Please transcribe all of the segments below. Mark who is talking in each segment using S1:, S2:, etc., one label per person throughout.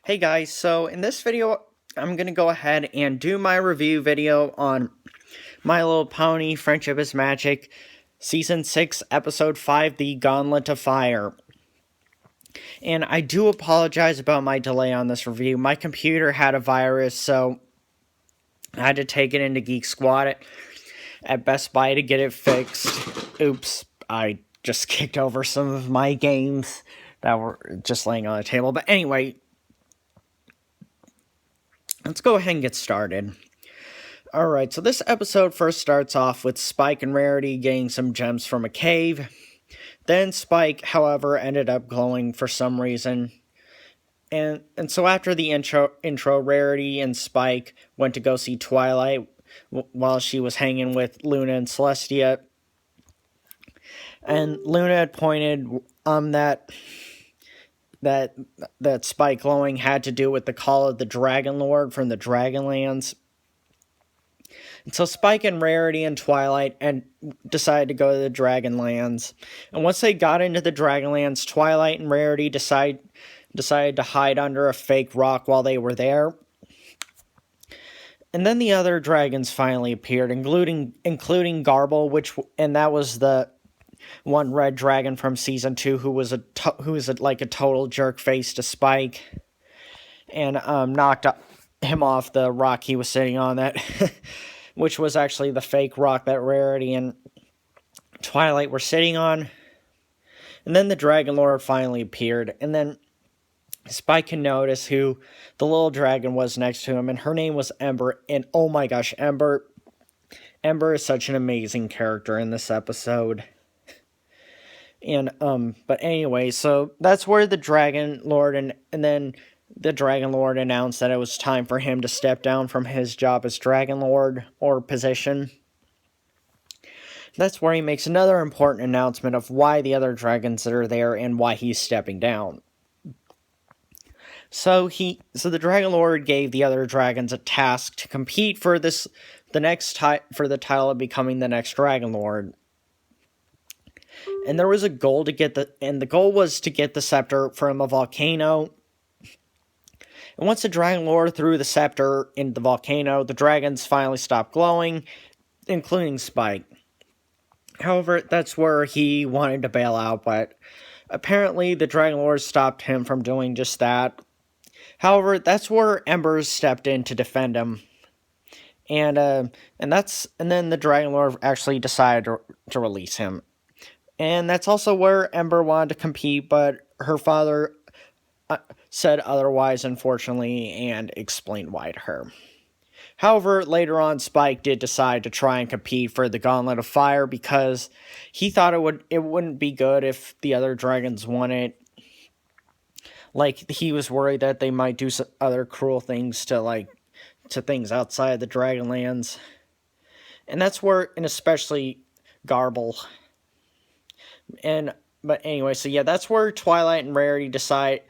S1: Hey guys, so in this video, I'm going to go ahead and do my review video on My Little Pony Friendship is Magic, Season 6, Episode 5, The Gauntlet of Fire. And I do apologize about my delay on this review. My computer had a virus, so I had to take it into Geek Squad at Best Buy to get it fixed. Oops, I just kicked over some of my games that were just laying on the table. But anyway, let's go ahead and get started. Alright, so this episode first starts off with Spike and Rarity getting some gems from a cave. Then Spike, however, ended up glowing for some reason. And so after the intro, Rarity and Spike went to go see Twilight while she was hanging with Luna and Celestia. And Luna had pointed that Spike glowing had to do with the call of the Dragon Lord from the Dragonlands. And so Spike and Rarity and Twilight decided to go to the Dragonlands. And once they got into the Dragonlands, Twilight and Rarity decided to hide under a fake rock while they were there. And then the other dragons finally appeared, including Garble, and that was the one red dragon from season 2 who was like a total jerk face to Spike, and knocked him off the rock he was sitting on, that which was actually the fake rock that Rarity and Twilight were sitting on. And then the Dragon Lord finally appeared, and then Spike can notice who the little dragon was next to him, and her name was Ember. And oh my gosh, Ember is such an amazing character in this episode. And but anyway, so that's where the Dragon Lord and then the Dragon Lord announced that it was time for him to step down from his job as Dragon Lord, or position. That's where he makes another important announcement of why the other dragons are there and why he's stepping down. So the Dragon Lord gave the other dragons a task to compete for the title of becoming the next Dragon Lord. And there was a goal the goal was to get the scepter from a volcano. And once the Dragon Lord threw the scepter into the volcano, the dragons finally stopped glowing, including Spike. However, that's where he wanted to bail out, but apparently the Dragon Lord stopped him from doing just that. However, that's where Ember stepped in to defend him. And then the Dragon Lord actually decided to release him. And that's also where Ember wanted to compete, but her father said otherwise, unfortunately, and explained why to her. However, later on, Spike did decide to try and compete for the Gauntlet of Fire because he thought it wouldn't be good if the other dragons won it. Like, he was worried that they might do some other cruel things to things outside the Dragonlands. And that's where, and especially Garble. But anyway, so yeah, that's where Twilight and Rarity decide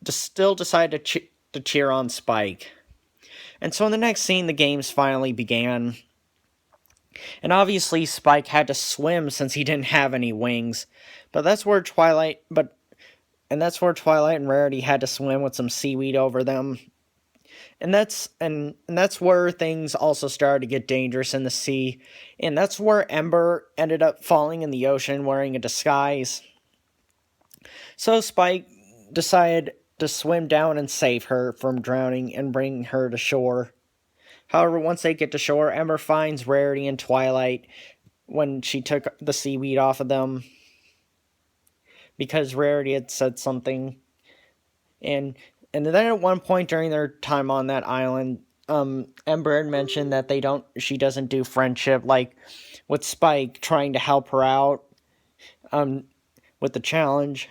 S1: to cheer on Spike. And so in the next scene, the games finally began. And obviously, Spike had to swim since he didn't have any wings. But that's where Twilight and Rarity had to swim with some seaweed over them. And that's where things also started to get dangerous in the sea. And that's where Ember ended up falling in the ocean wearing a disguise. So Spike decided to swim down and save her from drowning and bring her to shore. However, once they get to shore, Ember finds Rarity and Twilight when she took the seaweed off of them, because Rarity had said something. And then at one point during their time on that island, Ember had mentioned that she doesn't do friendship, like with Spike trying to help her out with the challenge.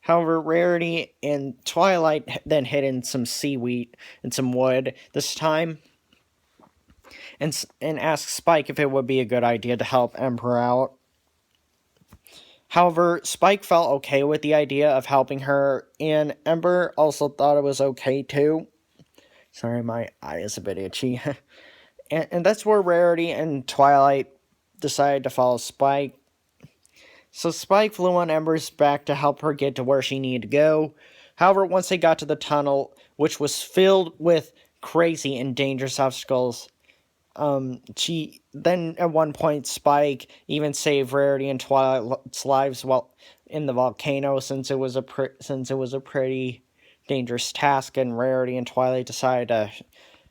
S1: However, Rarity and Twilight then hid in some seaweed and some wood this time, and asked Spike if it would be a good idea to help Ember out. However, Spike felt okay with the idea of helping her, and Ember also thought it was okay too. Sorry, my eye is a bit itchy. and that's where Rarity and Twilight decided to follow Spike. So Spike flew on Ember's back to help her get to where she needed to go. However, once they got to the tunnel, which was filled with crazy and dangerous obstacles, she then at one point Spike even saved Rarity and Twilight's lives while in the volcano, since it was a pretty dangerous task, and Rarity and Twilight decided to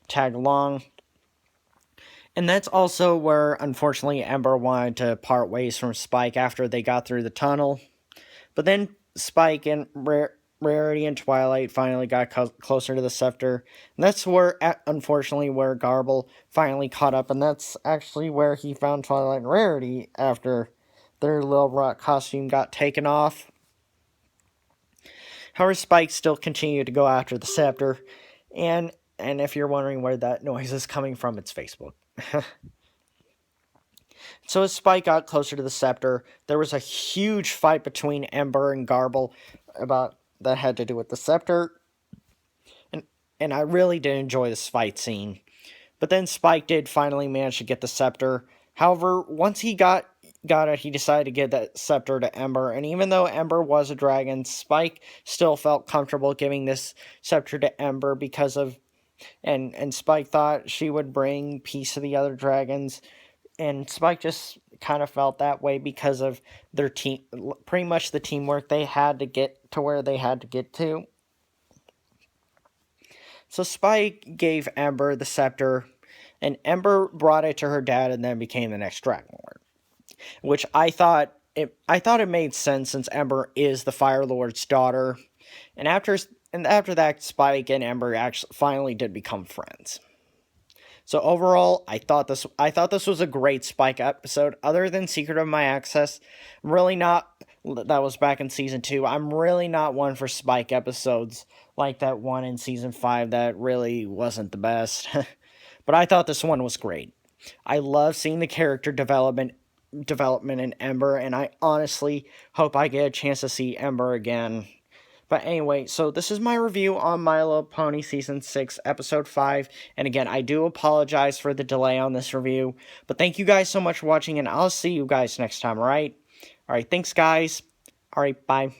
S1: tag along. And that's also where, unfortunately, Ember wanted to part ways from Spike after they got through the tunnel. But then Spike and Rarity and Twilight finally got closer to the scepter. And that's where, unfortunately, where Garble finally caught up. And that's actually where he found Twilight and Rarity after their little rock costume got taken off. However, Spike still continued to go after the scepter. And if you're wondering where that noise is coming from, it's Facebook. So as Spike got closer to the scepter, there was a huge fight between Ember and Garble about that had to do with the scepter. And I really did enjoy this fight scene. But then Spike did finally manage to get the scepter. However, once he got it, he decided to give that scepter to Ember. And even though Ember was a dragon, Spike still felt comfortable giving this scepter to Ember because of... And Spike thought she would bring peace to the other dragons. And Spike just kind of felt that way because of their team, pretty much the teamwork they had to get to where they had to get to. So Spike gave Ember the scepter, and Ember brought it to her dad and then became the next Dragon Lord. Which I thought it made sense, since Ember is the Fire Lord's daughter. And after that, Spike and Ember actually finally did become friends. So overall, I thought this was a great Spike episode. Other than Secret of My Access, I'm really not. That was back in season 2. I'm really not one for Spike episodes like that one in season 5 that really wasn't the best. But I thought this one was great. I love seeing the character development in Ember, and I honestly hope I get a chance to see Ember again. But anyway, so this is my review on My Little Pony Season 6, Episode 5. And again, I do apologize for the delay on this review. But thank you guys so much for watching, and I'll see you guys next time, alright? Alright, thanks guys. Alright, bye.